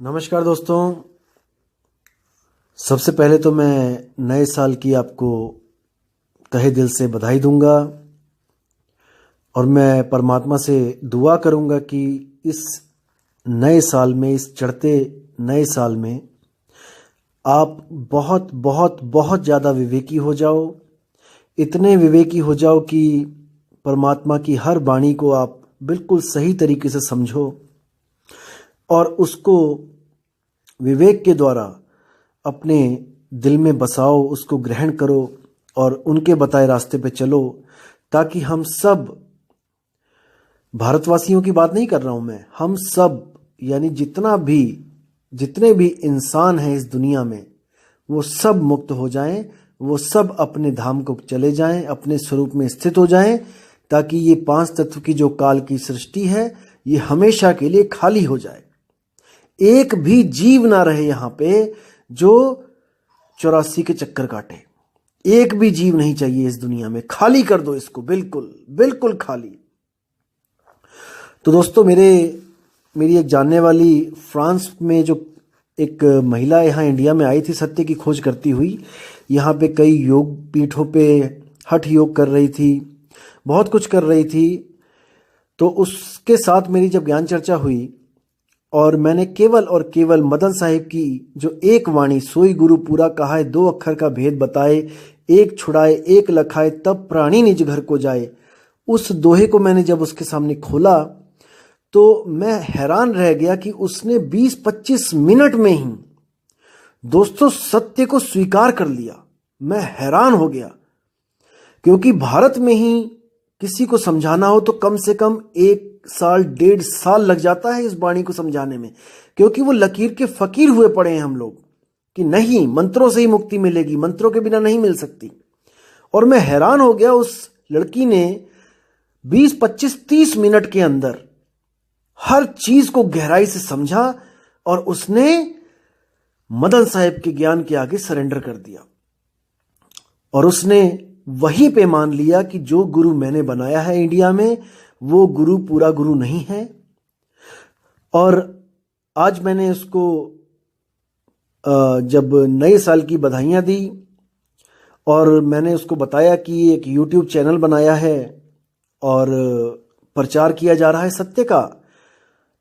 नमस्कार दोस्तों। सबसे पहले तो मैं नए साल की आपको तहे दिल से बधाई दूंगा और मैं परमात्मा से दुआ करूंगा कि इस नए साल में, इस चढ़ते नए साल में आप बहुत बहुत बहुत ज़्यादा विवेकी हो जाओ। इतने विवेकी हो जाओ कि परमात्मा की हर वाणी को आप बिल्कुल सही तरीके से समझो और उसको विवेक के द्वारा अपने दिल में बसाओ, उसको ग्रहण करो और उनके बताए रास्ते पे चलो, ताकि हम सब, भारतवासियों की बात नहीं कर रहा हूं मैं, हम सब यानी जितने भी इंसान हैं इस दुनिया में, वो सब मुक्त हो जाएं, वो सब अपने धाम को चले जाएं, अपने स्वरूप में स्थित हो जाएं, ताकि ये पांच तत्व की जो काल की सृष्टि है ये हमेशा के लिए खाली हो जाए। एक भी जीव ना रहे यहां पे जो 84 के चक्कर काटे। एक भी जीव नहीं चाहिए इस दुनिया में। खाली कर दो इसको, बिल्कुल बिल्कुल खाली। तो दोस्तों, मेरी एक जानने वाली फ्रांस में जो एक महिला यहाँ इंडिया में आई थी सत्य की खोज करती हुई, यहाँ पे कई योग पीठों पे हठ योग कर रही थी, बहुत कुछ कर रही थी। तो उसके साथ मेरी जब ज्ञान चर्चा हुई और मैंने केवल और केवल मदन साहिब की जो एक वाणी, सोई गुरु पूरा कहा है, 2 अक्षर का भेद बताए, एक छुड़ाए एक लखाए तब प्राणी निज घर को जाए, उस दोहे को मैंने जब उसके सामने खोला तो मैं हैरान रह गया कि उसने 20-25 मिनट में ही दोस्तों सत्य को स्वीकार कर लिया। मैं हैरान हो गया, क्योंकि भारत में ही किसी को समझाना हो तो कम से कम 1 साल 1.5 साल लग जाता है इस वाणी को समझाने में, क्योंकि वो लकीर के फकीर हुए पड़े हैं हम लोग कि नहीं, मंत्रों से ही मुक्ति मिलेगी, मंत्रों के बिना नहीं मिल सकती। और मैं हैरान हो गया, उस लड़की ने 20-25-30 मिनट के अंदर हर चीज को गहराई से समझा और उसने मदन साहब के ज्ञान के आगे सरेंडर कर दिया और उसने वहीं पे मान लिया कि जो गुरु मैंने बनाया है इंडिया में, वो गुरु पूरा गुरु नहीं है। और आज मैंने उसको जब नए साल की बधाइयां दी और मैंने उसको बताया कि एक YouTube चैनल बनाया है और प्रचार किया जा रहा है सत्य का,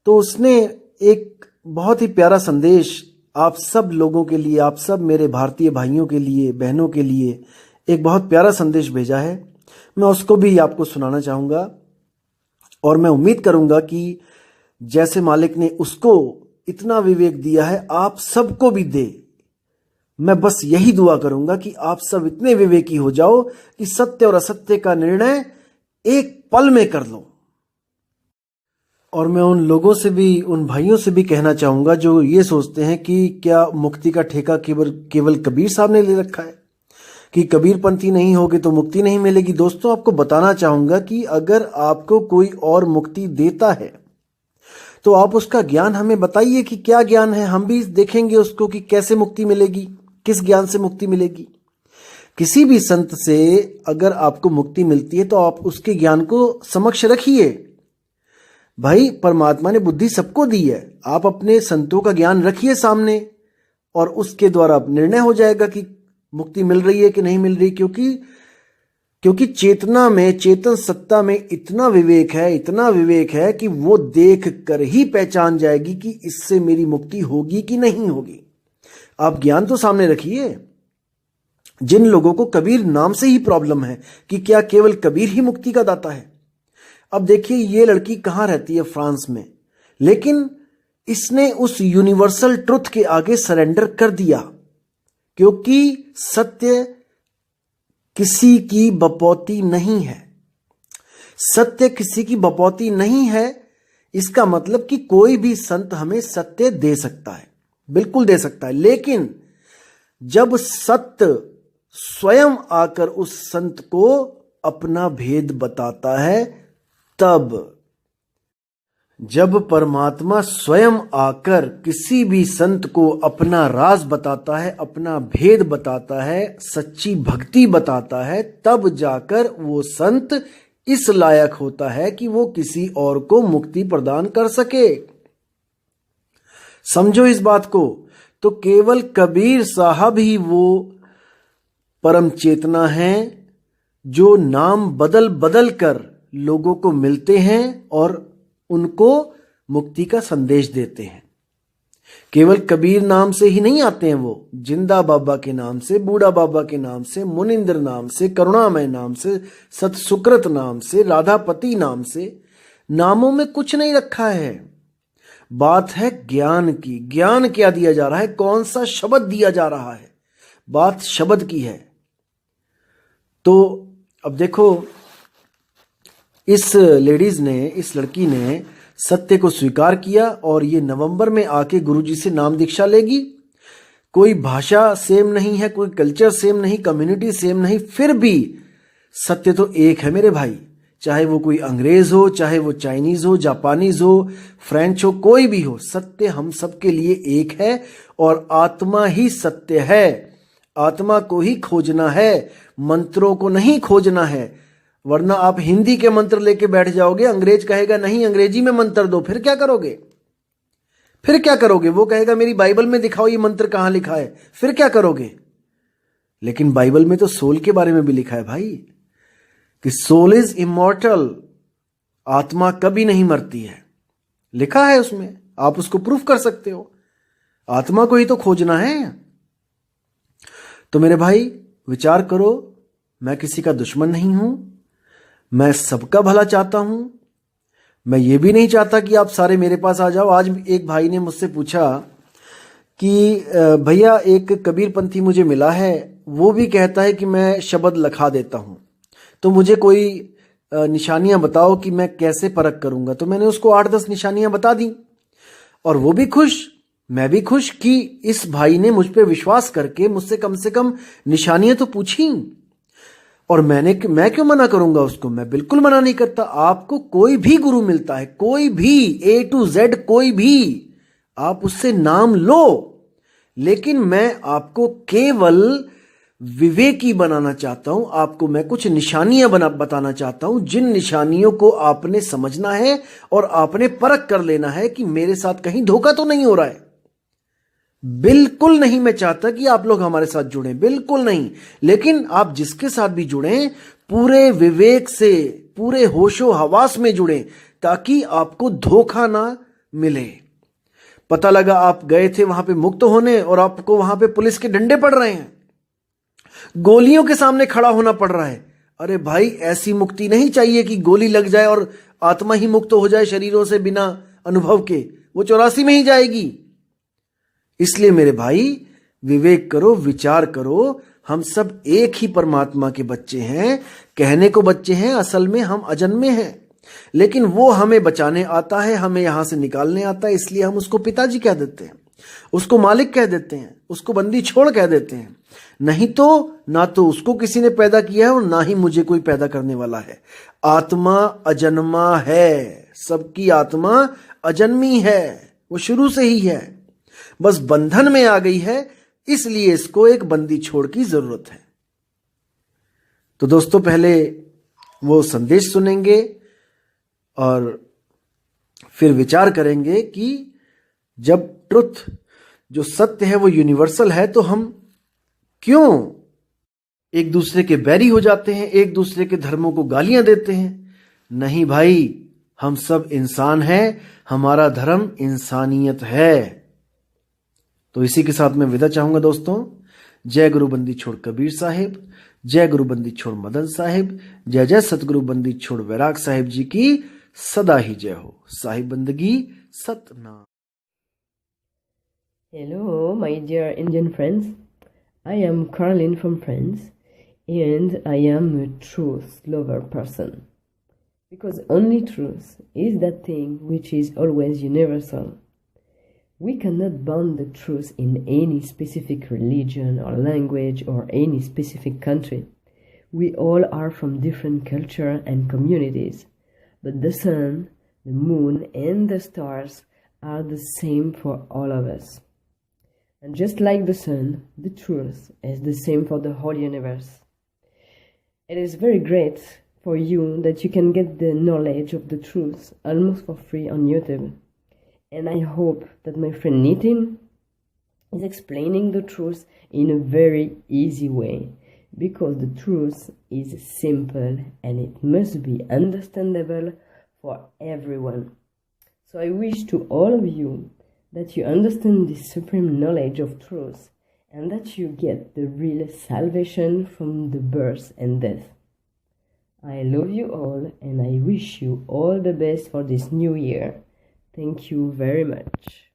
तो उसने एक बहुत ही प्यारा संदेश आप सब लोगों के लिए, आप सब मेरे भारतीय भाइयों के लिए, बहनों के लिए एक बहुत प्यारा संदेश भेजा है। मैं उसको भी आपको सुनाना चाहूँगा और मैं उम्मीद करूँगा कि जैसे मालिक ने उसको इतना विवेक दिया है, आप सबको भी दे। मैं बस यही दुआ करूँगा कि आप सब इतने विवेकी हो जाओ कि सत्य और असत्य का निर्णय एक पल में कर लो। और मैं उन लोगों से भी, उन भाइयों से भी कहना चाहूँगा जो ये सोचते हैं कि क्या मुक्ति का ठेका केवल कबीर साहब ने ले रखा है, कि कबीरपंथी नहीं होगे तो मुक्ति नहीं मिलेगी। दोस्तों, आपको बताना चाहूंगा कि अगर आपको कोई और मुक्ति देता है तो आप उसका ज्ञान हमें बताइए कि क्या ज्ञान है, हम भी देखेंगे उसको कि कैसे मुक्ति मिलेगी, किस ज्ञान से मुक्ति मिलेगी। किसी भी संत से अगर आपको मुक्ति मिलती है तो आप उसके ज्ञान को समक्ष रखिए। भाई, परमात्मा ने बुद्धि सबको दी है, आप अपने संतों का ज्ञान रखिए सामने और उसके द्वारा निर्णय हो जाएगा कि मुक्ति मिल रही है कि नहीं मिल रही। क्योंकि चेतना में, चेतन सत्ता में इतना विवेक है कि वो देख कर ही पहचान जाएगी कि इससे मेरी मुक्ति होगी कि नहीं होगी। आप ज्ञान तो सामने रखिए। जिन लोगों को कबीर नाम से ही प्रॉब्लम है कि क्या केवल कबीर ही मुक्ति का दाता है। अब देखिए, ये लड़की कहाँ रहती है, फ्रांस में, लेकिन इसने उस यूनिवर्सल ट्रुथ के आगे सरेंडर कर दिया, क्योंकि सत्य किसी की बपौती नहीं है। सत्य किसी की बपौती नहीं है, इसका मतलब कि कोई भी संत हमें सत्य दे सकता है, बिल्कुल दे सकता है, लेकिन जब सत्य स्वयं आकर उस संत को अपना भेद बताता है, तब जब परमात्मा स्वयं आकर किसी भी संत को अपना राज बताता है, अपना भेद बताता है, सच्ची भक्ति बताता है, तब जाकर वो संत इस लायक होता है कि वो किसी और को मुक्ति प्रदान कर सके। समझो इस बात को। तो केवल कबीर साहब ही वो परम चेतना है जो नाम बदल बदल कर लोगों को मिलते हैं और उनको मुक्ति का संदेश देते हैं। केवल कबीर नाम से ही नहीं आते हैं वो, जिंदा बाबा के नाम से, बूढ़ा बाबा के नाम से, मुनिंद्र नाम से, करुणामय नाम से, सतसुकृत नाम से, राधापति नाम से। नामों में कुछ नहीं रखा है, बात है ज्ञान की। ज्ञान क्या दिया जा रहा है, कौन सा शब्द दिया जा रहा है, बात शब्द की है। तो अब देखो, इस लेडीज ने, इस लड़की ने सत्य को स्वीकार किया और ये नवंबर में आके गुरुजी से नाम दीक्षा लेगी। कोई भाषा सेम नहीं है, कोई कल्चर सेम नहीं, कम्युनिटी सेम नहीं, फिर भी सत्य तो एक है मेरे भाई। चाहे वो कोई अंग्रेज हो, चाहे वो चाइनीज हो, जापानीज हो, फ्रेंच हो, कोई भी हो, सत्य हम सबके लिए एक है और आत्मा ही सत्य है। आत्मा को ही खोजना है, मंत्रों को नहीं खोजना है। वरना आप हिंदी के मंत्र लेके बैठ जाओगे, अंग्रेज कहेगा नहीं अंग्रेजी में मंत्र दो, फिर क्या करोगे? फिर क्या करोगे? वो कहेगा मेरी बाइबल में दिखाओ ये मंत्र कहां लिखा है, फिर क्या करोगे? लेकिन बाइबल में तो सोल के बारे में भी लिखा है भाई, कि सोल इज इमॉर्टल, आत्मा कभी नहीं मरती है, लिखा है उसमें। आप उसको प्रूफ कर सकते हो। आत्मा को ही तो खोजना है। तो मेरे भाई विचार करो, मैं किसी का दुश्मन नहीं हूं, मैं सबका भला चाहता हूं। मैं ये भी नहीं चाहता कि आप सारे मेरे पास आ जाओ। आज एक भाई ने मुझसे पूछा कि भैया एक कबीरपंथी मुझे मिला है, वो भी कहता है कि मैं शब्द लिखा देता हूं, तो मुझे कोई निशानियां बताओ कि मैं कैसे परख करूंगा। तो मैंने उसको 8-10 निशानियां बता दी और वो भी खुश, मैं भी खुश कि इस भाई ने मुझ पे विश्वास करके मुझसे कम से कम निशानियां तो पूछी। और मैं क्यों मना करूंगा उसको? मैं बिल्कुल मना नहीं करता। आपको कोई भी गुरु मिलता है, कोई भी, A to Z कोई भी, आप उससे नाम लो, लेकिन मैं आपको केवल विवेकी बनाना चाहता हूं। आपको मैं कुछ निशानियां बताना चाहता हूं, जिन निशानियों को आपने समझना है और आपने परख कर लेना है कि मेरे साथ कहीं धोखा तो नहीं हो रहा है। बिल्कुल नहीं मैं चाहता कि आप लोग हमारे साथ जुड़ें, बिल्कुल नहीं। लेकिन आप जिसके साथ भी जुड़ें, पूरे विवेक से, पूरे होशो हवास में जुड़ें, ताकि आपको धोखा ना मिले। पता लगा आप गए थे वहां पे मुक्त होने और आपको वहां पे पुलिस के डंडे पड़ रहे हैं, गोलियों के सामने खड़ा होना पड़ रहा है। अरे भाई, ऐसी मुक्ति नहीं चाहिए कि गोली लग जाए और आत्मा ही मुक्त हो जाए शरीरों से बिना अनुभव के, वो 84 में ही जाएगी। इसलिए मेरे भाई विवेक करो, विचार करो। हम सब एक ही परमात्मा के बच्चे हैं। कहने को बच्चे हैं, असल में हम अजन्मे हैं, लेकिन वो हमें बचाने आता है, हमें यहां से निकालने आता है। इसलिए हम उसको पिताजी कह देते हैं, उसको मालिक कह देते हैं, उसको बंदी छोड़ कह देते हैं। नहीं तो ना तो उसको किसी ने पैदा किया है और ना ही मुझे कोई पैदा करने वाला है। आत्मा अजन्मा है, सबकी आत्मा अजन्मी है, वो शुरू से ही है, बस बंधन में आ गई है, इसलिए इसको एक बंदी छोड़ की जरूरत है। तो दोस्तों, पहले वो संदेश सुनेंगे और फिर विचार करेंगे कि जब ट्रुथ, जो सत्य है, वो यूनिवर्सल है, तो हम क्यों एक दूसरे के बैरी हो जाते हैं, एक दूसरे के धर्मों को गालियां देते हैं? नहीं भाई, हम सब इंसान हैं, हमारा धर्म इंसानियत है। तो इसी के साथ मैं विदा चाहूंगा दोस्तों। जय गुरु बंदी छोड़ कबीर साहिब, जय गुरु बंदी छोड़ मदन साहिब, जय जय सतगुरु बंदी छोड़ वैराग साहिब जी की सदा ही जय हो। साहिब बंदगी Satnam. Hello, my dear Indian friends. I am Caroline from France, and I am a truth lover person. Because only truth is that thing which is always universal. We cannot bound the truth in any specific religion or language or any specific country. We all are from different culture and communities, but the sun, the moon, and the stars are the same for all of us. And just like the sun, the truth is the same for the whole universe. It is very great for you that you can get the knowledge of the truth almost for free on YouTube. And I hope that my friend Nitin is explaining the truth in a very easy way, because the truth is simple and it must be understandable for everyone. So I wish to all of you that you understand this supreme knowledge of truth and that you get the real salvation from the birth and death. I love you all and I wish you all the best for this new year. Thank you very much.